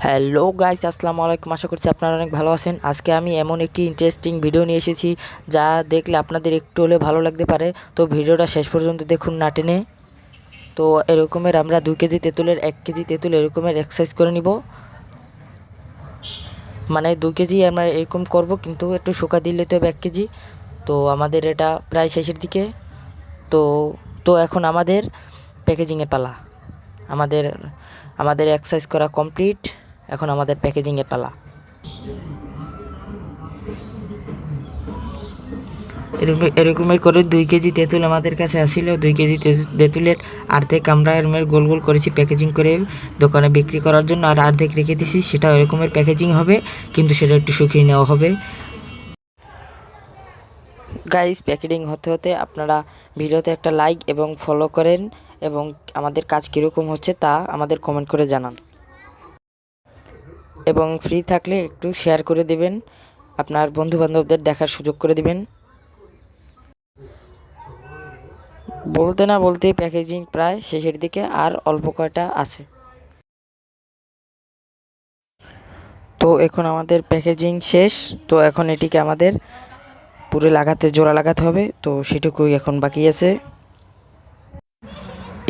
Hello guys, আসসালামু আলাইকুম। আশা করছি আপনারা অনেক ভালো আছেন। আজকে আমি এমন একটি ইন্টারেস্টিং ভিডিও নিয়ে এসেছি যা দেখলে আপনাদের একটু হলে ভালো লাগতে পারে। তো ভিডিওটা শেষ পর্যন্ত দেখুন না টেনে। তো এরকমের আমরা 2 কেজি তেঁতুলের 1 কেজি তেঁতুল এরকমের এক্সারসাইজ করে নিব। মানে 2 কেজি আমরা এরকম করব, কিন্তু একটু শুকা দিলে তো 1 কেজি। তো আমাদের এটা প্রায় শেষের দিকে। তো তো এখন আমাদের প্যাকেজিংয়ের পালা। আমাদের আমাদের এক্সারসাইজ করা কমপ্লিট। এখন আমাদের প্যাকেজিংয়ের পালা। এরকমের করে 2 কেজি তেঁতুল আমাদের কাছে আসিল। 2 কেজি তেঁতুলের অর্ধেক আমরা এরমের গোল গোল করেছি প্যাকেজিং করে দোকানে বিক্রি করার জন্য, আর অর্ধেক রেখে দিছি। সেটা এরকমের প্যাকেজিং হবে, কিন্তু সেটা একটু শুকিয়ে নেওয়া হবে। গাইস, প্যাকেজিং হতে হতে আপনারা ভিডিওতে একটা লাইক এবং ফলো করেন, এবং আমাদের কাজ কীরকম হচ্ছে তা আমাদের কমেন্ট করে জানান, এবং ফ্রি থাকলে একটু শেয়ার করে দিবেন, আপনার বন্ধুবান্ধবদের দেখার সুযোগ করে দিবেন। বলতে না বলতেই প্যাকেজিং প্রায় শেষের দিকে, আর অল্প কয়টা আছে। তো এখন আমাদের প্যাকেজিং শেষ। তো এখন এটিকে আমাদের পুরো জোড়া লাগাতে হবে। তো সেটুকুই এখন বাকি আছে।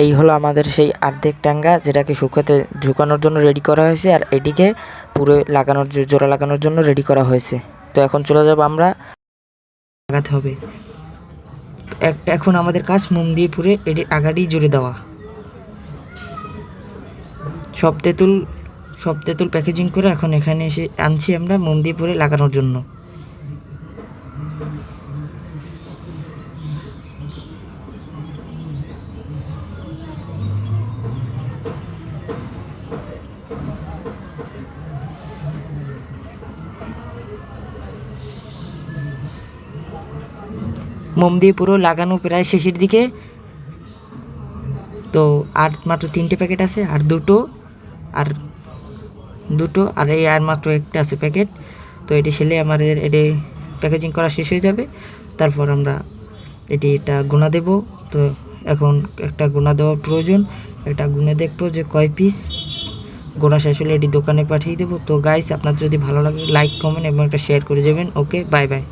এই হলো আমাদের সেই অর্ধেক টাঙ্গা, যেটাকে শুকানোর জন্য রেডি করা হয়েছে, আর এটিকে পুরো জোড়া লাগানোর জন্য রেডি করা হয়েছে। তো এখন চলে যাব আমরা, লাগাতে হবে। এখন আমাদের কাজ মোম দিয়ে পুরে এটির আগাটি জুড়ে দেওয়া। সব তেঁতুল প্যাকেজিং করে এখন এখানে এসে আনছি আমরা মোম দিয়ে পুরে লাগানোর জন্য। মোম দিয়ে পুরো লাগানো প্রায় শেষের দিকে। তো আর মাত্র 3টে প্যাকেট আছে, আর দুটো আর এই আর মাত্র একটা আছে প্যাকেট। তো এটি সেলে আমাদের এটি প্যাকেজিং করা শেষ হয়ে যাবে। তারপর আমরা এটা গুণা দেব। তো এখন একটা গুণা দেওয়ার প্রয়োজন। একটা গুণে দেখবো যে কয় পিস। গোনা শেষ হলে এটি দোকানে পাঠিয়ে দেবো। তো গাইস, আপনার যদি ভালো লাগে লাইক কমেন্ট এবং একটা শেয়ার করে যাবেন। ওকে, বাই বাই।